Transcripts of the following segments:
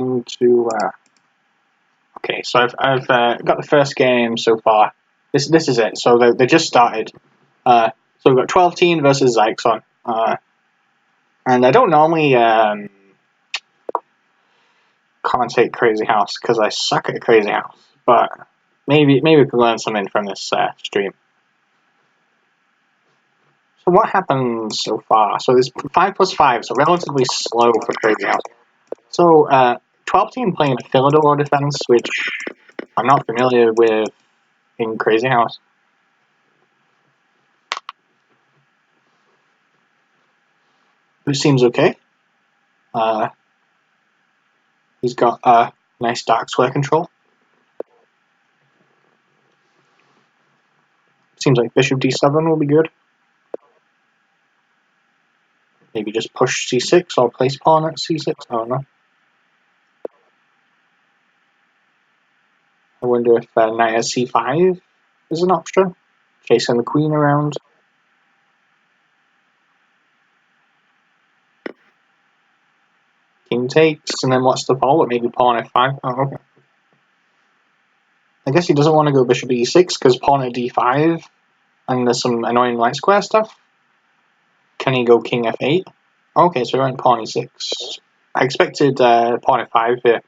to okay, so I've got the first game so far. This is it. So they just started. So we've got 12 Teen versus Zyxon. And I don't normally commentate Crazy House because I suck at Crazy House, but maybe we can learn something from this stream. So what happened so far? So there's 5+5, so relatively slow for Crazy House. So 12 Team playing a Philidor defense, which I'm not familiar with in Crazy House. It seems okay. He's got nice dark square control. Seems like Bishop D7 will be good. Maybe just push C6 or place pawn at C6. I don't know. I wonder if knight at C5 is an option. Chasing the queen around. King takes, and then what's the follow-up? Maybe pawn F5. Oh, okay. I guess he doesn't want to go bishop E6 because pawn at D5, and there's some annoying light square stuff. Can he go king F8? Okay, so he went pawn E6. I expected pawn F5 here.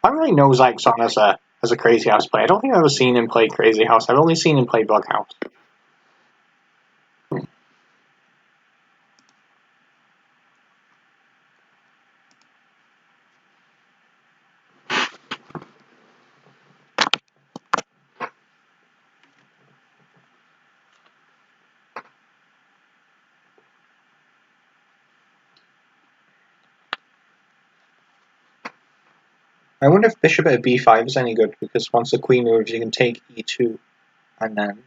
I don't really know Zyxon as a Crazy House player. I don't think I've ever seen him play Crazy House. I've only seen him play Bug House. I wonder if bishop at B5 is any good, because once the queen moves, you can take E2, and then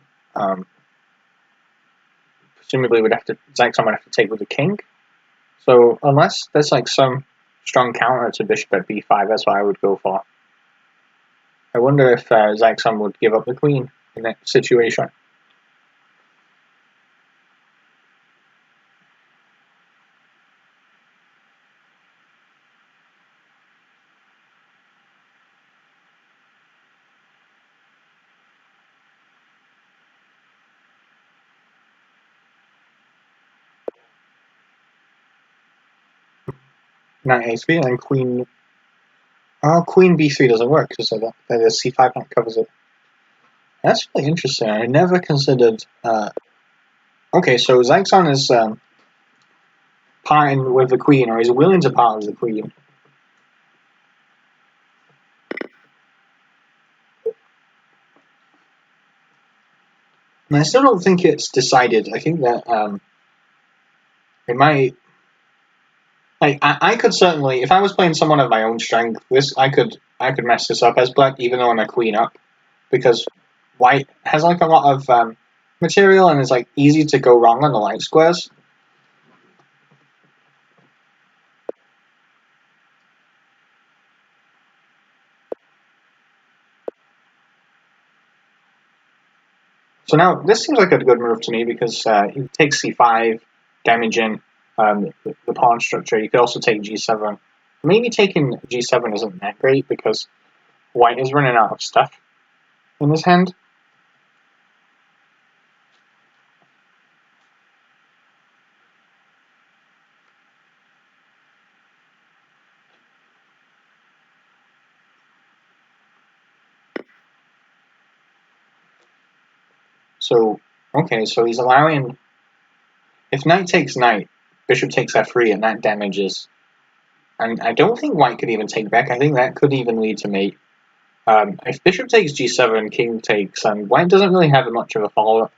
presumably Zyxon would have to take with the king. So unless there's like some strong counter to bishop at B5, that's what I would go for. I wonder if Zyxon would give up the queen in that situation. Knight A3 and queen. Oh, queen B3 doesn't work because the C5 knight covers it. That's really interesting. I never considered. Okay, so Zyxon is parting with the queen, or he's willing to part with the queen. And I still don't think it's decided. I think that it might. Like I could certainly, if I was playing someone of my own strength, I could mess this up as black, even though I'm a queen up, because white has like a lot of material and is like easy to go wrong on the light squares. So now this seems like a good move to me because he takes C5, damaging the pawn structure. You could also take G7. Maybe taking G7 isn't that great because white is running out of stuff in his hand. So, okay, so he's allowing. If knight takes knight, bishop takes f3, and that damages. And I don't think white could even take back. I think that could even lead to mate. If bishop takes g7, king takes, and white doesn't really have much of a follow-up.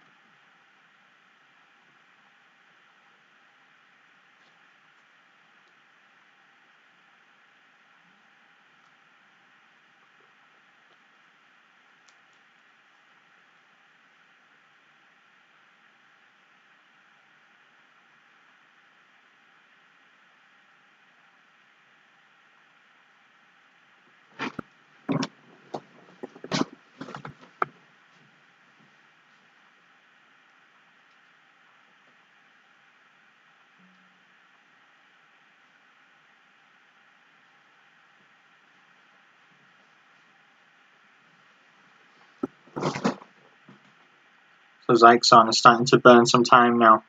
So Zyxon is starting to burn some time now.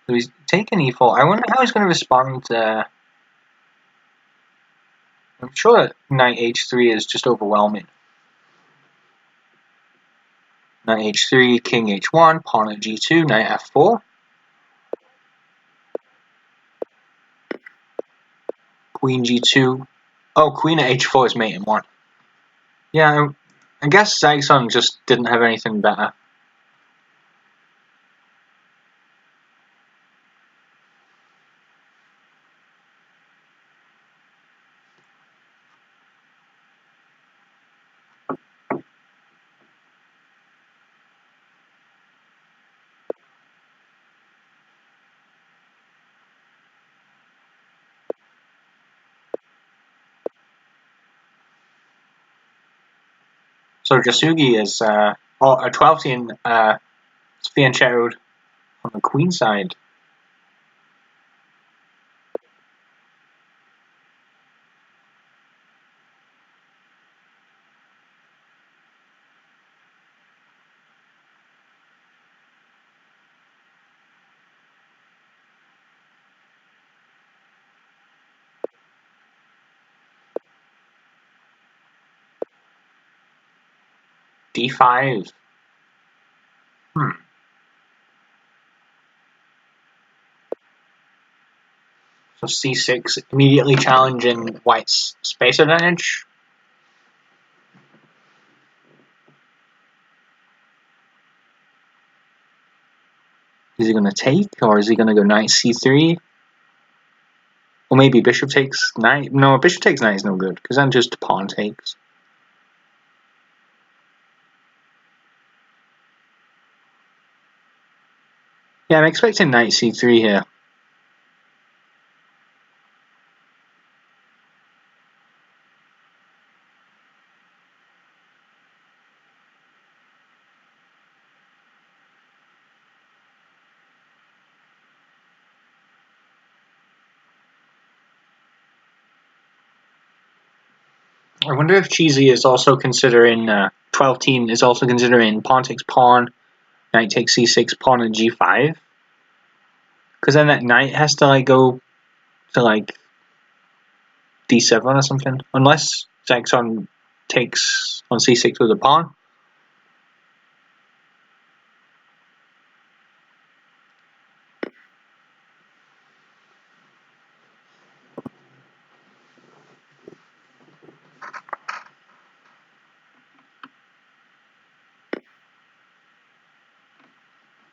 So he's taking e4. I wonder how he's going to respond. I'm sure knight h3 is just overwhelming. Knight h3, king h1, pawn at g2, knight f4. Queen g2. Oh, queen at h4 is mate in 1. Yeah, I guess Zyxon just didn't have anything better. So Jasugi is a 12-team fianchettoed on the queen side. d5. So c6, immediately challenging white's space advantage. Is he going to take, or is he going to go knight c3? Or maybe bishop takes knight? No, bishop takes knight is no good, because then just pawn takes. Yeah, I'm expecting knight c3 here. I wonder if Cheesy is also considering 12-team is also considering pawn takes pawn, knight takes c6, pawn at g5. Because then that knight has to go to d7 or something. Unless Zyxon takes on c6 with a pawn.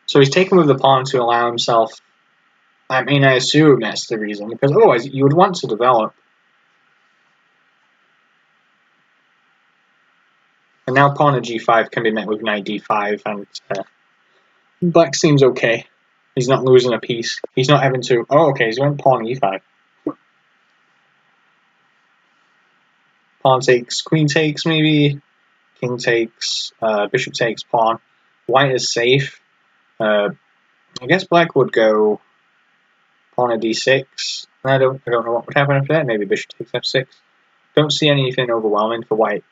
So he's taken with the pawn to allow himself. I mean, I assume that's the reason, because otherwise you would want to develop. And now pawn at g5 can be met with knight d5, and black seems okay. He's not losing a piece. He's not having to. Oh, okay, he's went pawn e5. Pawn takes, queen takes, maybe. King takes, bishop takes, pawn. White is safe. I guess black would go pawn at d6. I don't know what would happen after that. Maybe bishop takes f6. Don't see anything overwhelming for white.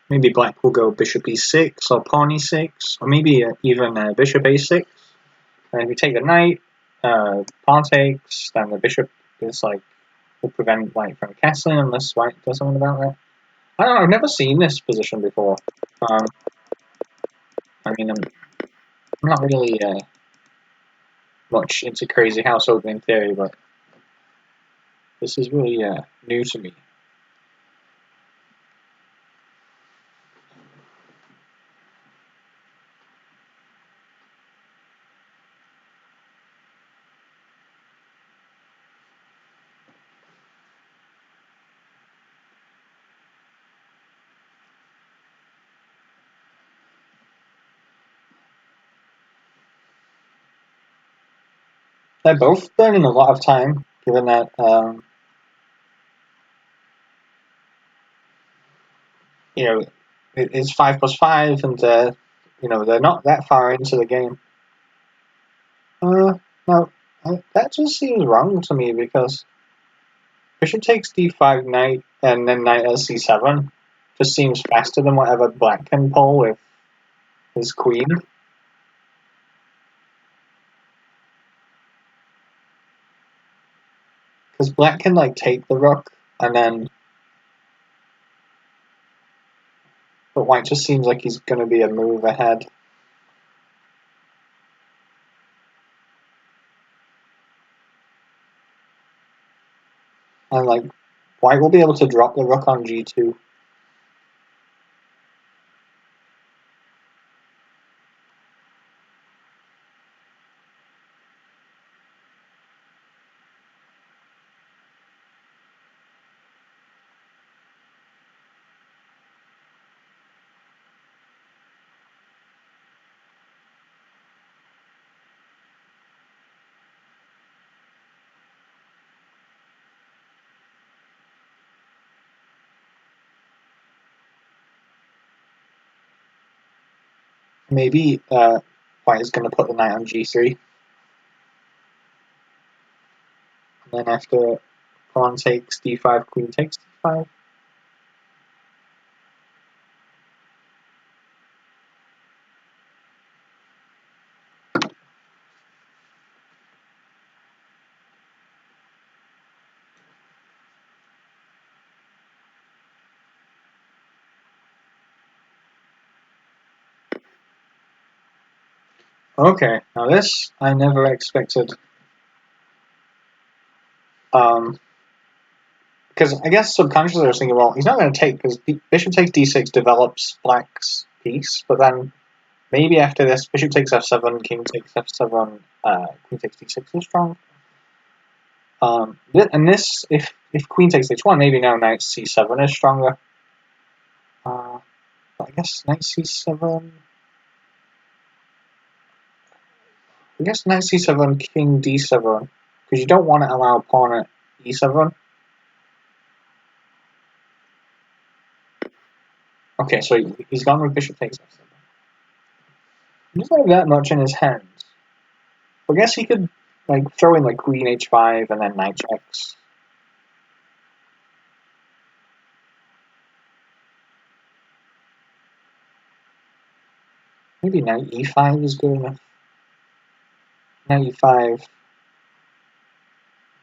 Maybe black will go bishop e6 or pawn e6, or maybe even bishop a6. And if you take the knight, pawn takes, then the bishop is like will prevent white from castling unless white does something about it. I don't know. I've never seen this position before. I mean, I'm not really much into crazy house opening theory, but this is really new to me. They're both burning a lot of time, given that you know it's 5+5, and they're not that far into the game. No, that just seems wrong to me because bishop takes d5 knight and then knight at c7 just seems faster than whatever black can pull with his queen. Because black can like take the rook and then, but white just seems like he's going to be a move ahead. And like white will be able to drop the rook on g2. Maybe white is going to put the knight on g3. And then after pawn takes d5, queen takes d5. Okay, now this I never expected. Because I guess subconsciously I was thinking, well, he's not going to take, because bishop takes d6 develops black's piece, but then maybe after this, bishop takes f7, king takes f7, queen takes d6 is strong. And this, if queen takes h1, maybe now knight c7 is stronger. I guess knight c7. I guess knight c7, king d7, because you don't want to allow pawn at e7. Okay, so he's gone with bishop takes f7. He doesn't have that much in his hands. I guess he could like throw in like queen h5 and then knight checks. Maybe knight e5 is good enough. Knight e5.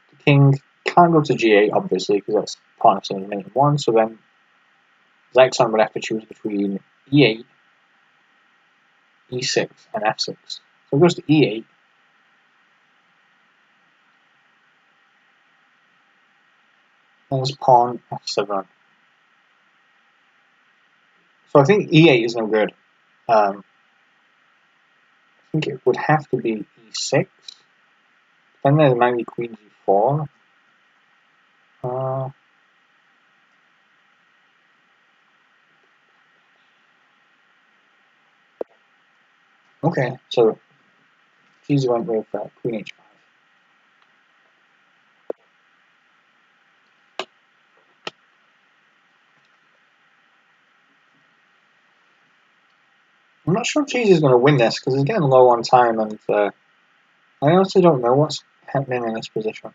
The king can't go to g8 obviously because that's pawn f7 mate 1. So then Zyxon would have to choose between e8, e6, and f6. So it goes to e8. There's pawn f7. So I think e8 is no good. I think it would have to be e6. Then there might be queen g4. Okay, so she's went with queen h5. I'm not sure if Cheese is going to win this because he's getting low on time, and I honestly don't know what's happening in this position.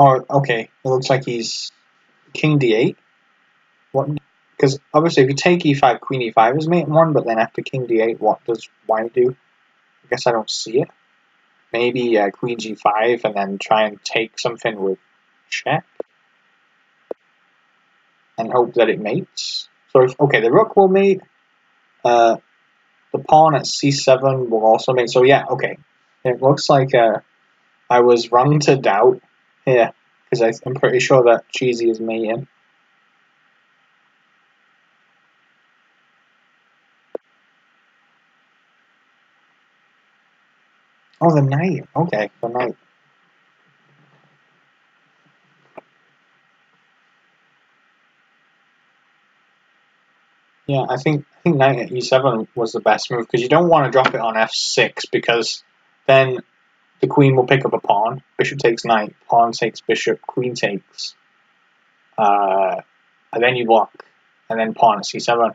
Oh, okay. It looks like he's king d8. What? Because obviously, if you take e5, queen e5 is mate in one, but then after king d8, what does white do? I guess I don't see it. Maybe queen g5 and then try and take something with check and hope that it mates. So, okay, the rook will mate. The pawn at c7 will also mate. So, yeah, okay. It looks like I was wrong to doubt here because I'm pretty sure that Cheesy is mating. Oh, the knight. Okay, the knight. Yeah, I think knight at e7 was the best move because you don't want to drop it on f6 because then the queen will pick up a pawn. Bishop takes knight, pawn takes bishop, queen takes, and then you block, and then pawn at c7.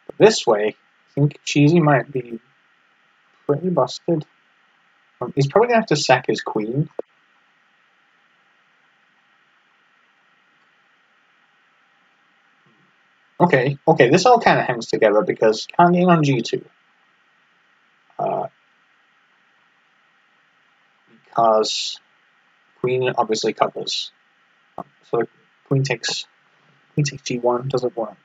But this way, I think Cheesy might be pretty busted. He's probably gonna have to sack his queen. Okay, this all kind of hangs together because can't get on g2. Because queen obviously couples. So queen takes g1 doesn't work.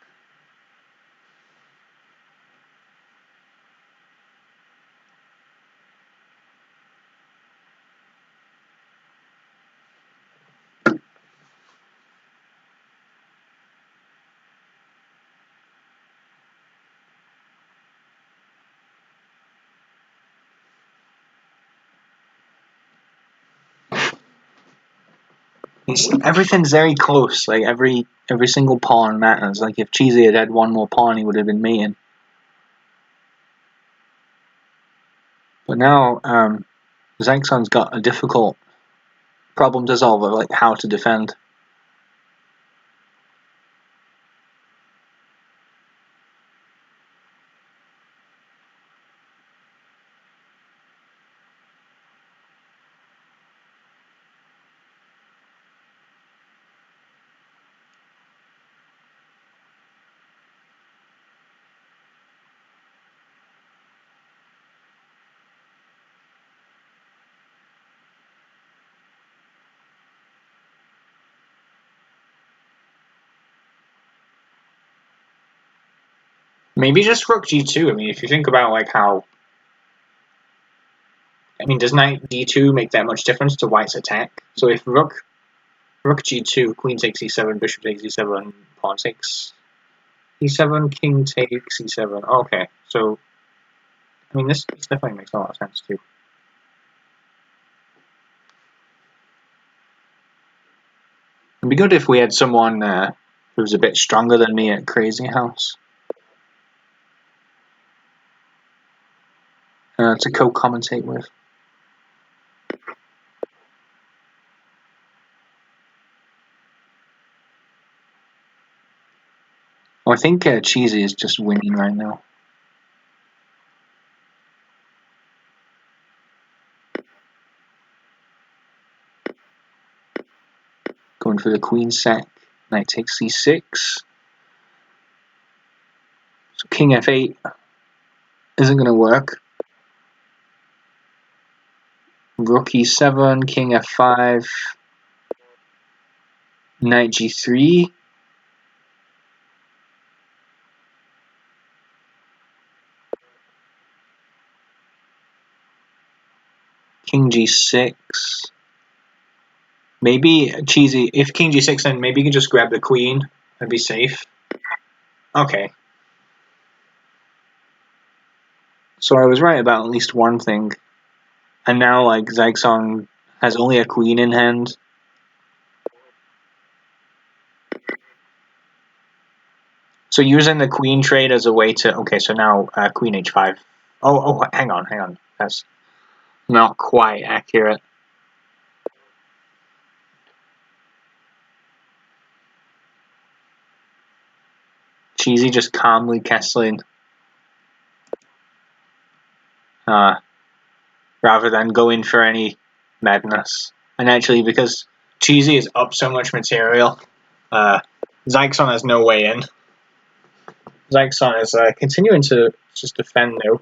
Everything's very close. Like every single pawn matters. Like if Cheesy had one more pawn, he would have been mating. But now Zyxon's got a difficult problem to solve, like how to defend. Maybe just rook g2. I mean, if you think about like how, I mean, does knight d2 make that much difference to white's attack? So if rook g2, queen takes e7, bishop takes e7, pawn takes e7, king takes e7. Okay, so I mean, this definitely makes a lot of sense too. It'd be good if we had someone who was a bit stronger than me at Crazy House to co-commentate with. Oh, I think Cheesy is just winning right now. Going for the queen sack. Knight takes c6. So king f8 isn't going to work. Rook e7, king f5, knight g3. King g6. Maybe Cheesy, if king g6, then maybe you can just grab the queen and be safe. Okay. So I was right about at least one thing. And now, like, Zyxon has only a queen in hand. So using the queen trade as a way to... Okay, so now queen h5. Oh, hang on. That's not quite accurate. Cheesy just calmly castling. Rather than going for any madness. And actually, because Cheesy is up so much material. Zyxon has no way in. Zyxon is continuing to just defend though.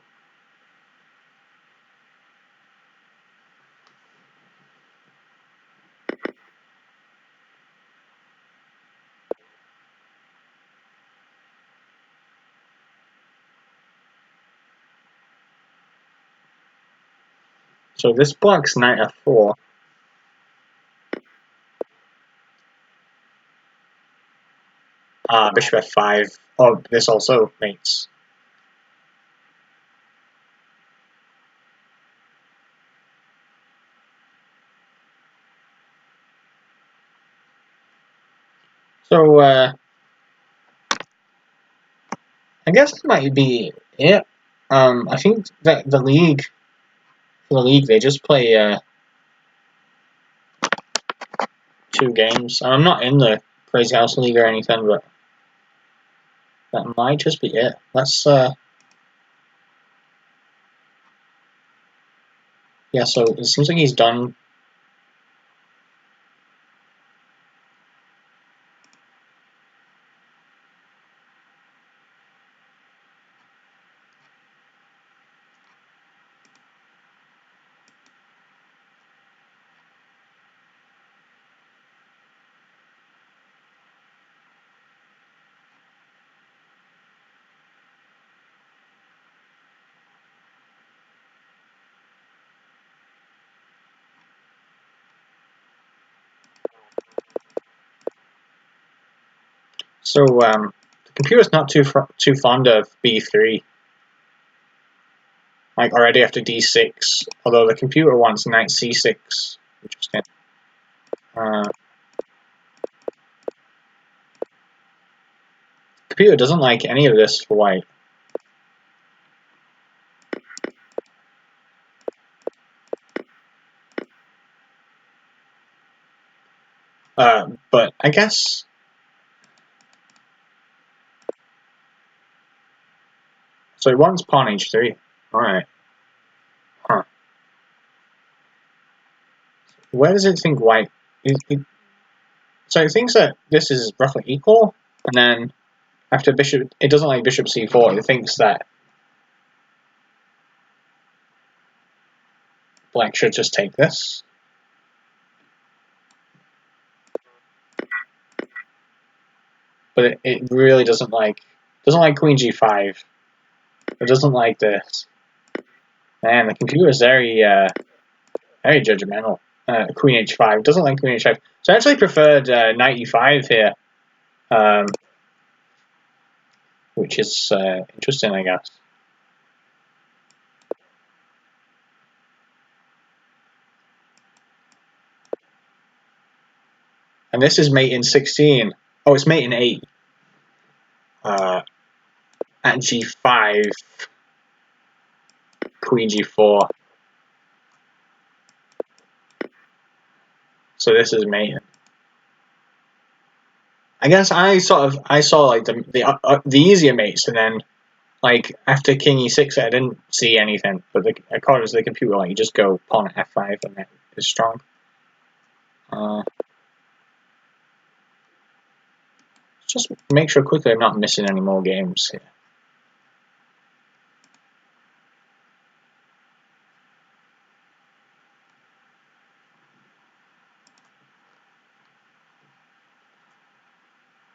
So this blocks knight f4. Bishop f5. Oh, this also mates. So I guess that might be it. I think that the league they just play 2 games. I'm not in the Crazy House League or anything, but that might just be it. Let's yeah. So it seems like he's done. So the computer's not too fond of b3. Like already after d6, although the computer wants knight c6. Interesting. Computer doesn't like any of this for white. But I guess so. He wants pawn h3. All right. Huh. Where does it think white? So it thinks that this is roughly equal, and then after bishop, it doesn't like bishop c4. It thinks that black should just take this. But it really doesn't like queen g5. It doesn't like this. Man, the computer is very judgmental. Queen h5 doesn't like queen h5. So I actually preferred knight e5 here, which is interesting, I guess. And this is mate in 16. Oh, it's mate in 8. At g5, queen g4. So this is mate. I guess I saw like the easier mates, and then like after king e6, I didn't see anything. But according to the computer, like you just go pawn at f5, and that is strong. Just make sure quickly I'm not missing any more games here.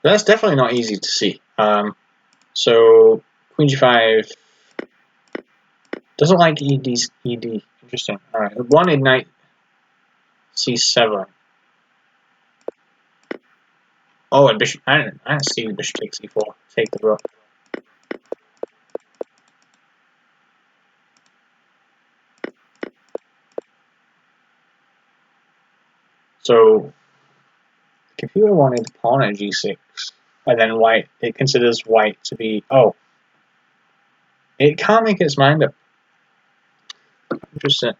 But that's definitely not easy to see. So queen g5 doesn't like ed. Interesting. All right, one in knight c7. Oh, and bishop. I didn't see bishop takes e4. Take the rook. So the computer wanted pawn at g6, and then white. It considers white to be. Oh, it can't make its mind up. Interesting.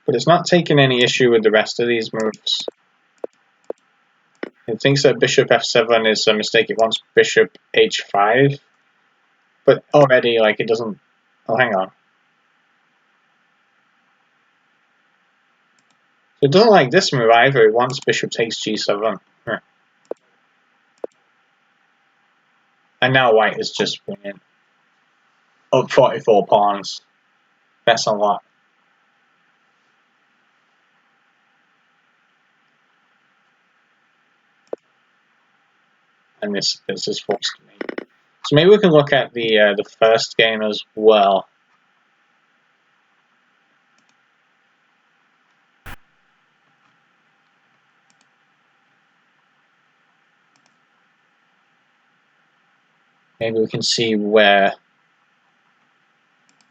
But it's not taking any issue with the rest of these moves. It thinks that bishop f7 is a mistake. It wants bishop h5. But already, like, it doesn't... Oh, hang on. So it doesn't like this move either. It wants bishop takes g7. Huh. And now white is just winning. Up 44 pawns. That's a lot. And this is forced to me. So maybe we can look at the first game as well. Maybe we can see where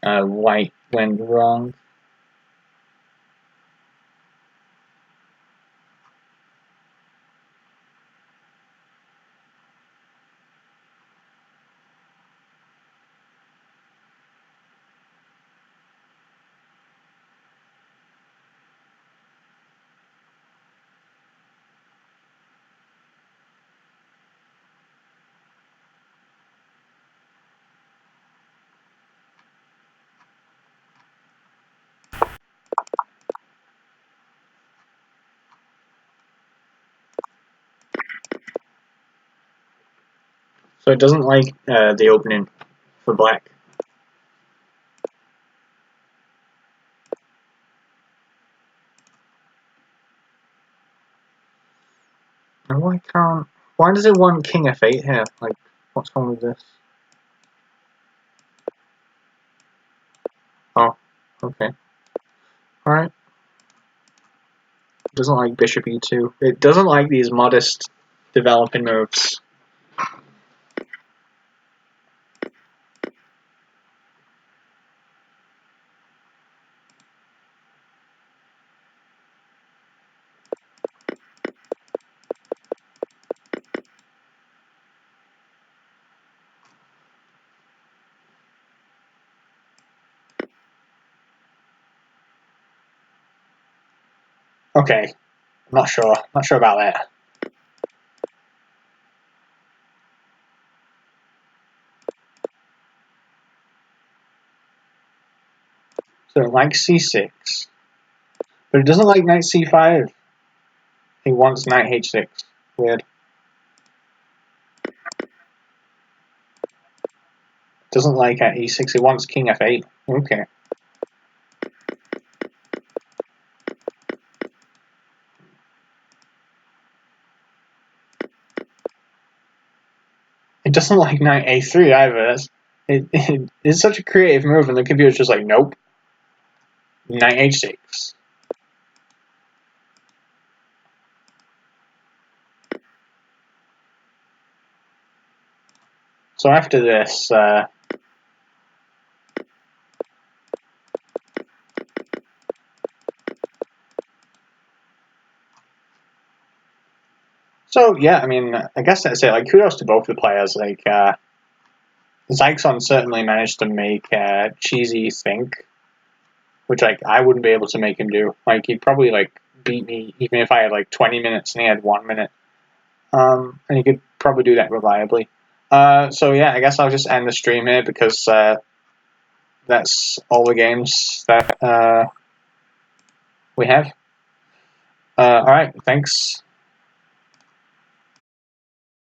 white went wrong. So it doesn't like the opening for black. And why can't... Why does it want king f8 here? Like, what's wrong with this? Oh, okay. Alright. It doesn't like bishop e2. It doesn't like these modest developing moves. Okay. Not sure. Not sure about that. So it likes c6. But it doesn't like knight c5. He wants knight h6. Weird. Doesn't like at e6. He wants king f8. Okay. It doesn't like knight a3 either. It's such a creative move, and the computer's just like, nope. Knight h6. So after this, so yeah, I mean, I guess that's it. Like, kudos to both the players. Like, Zyxon certainly managed to make Cheesy think, which like I wouldn't be able to make him do. Like, he'd probably like beat me even if I had like 20 minutes and he had 1 minute. And he could probably do that reliably. So yeah, I guess I'll just end the stream here because that's all the games that we have. All right, thanks.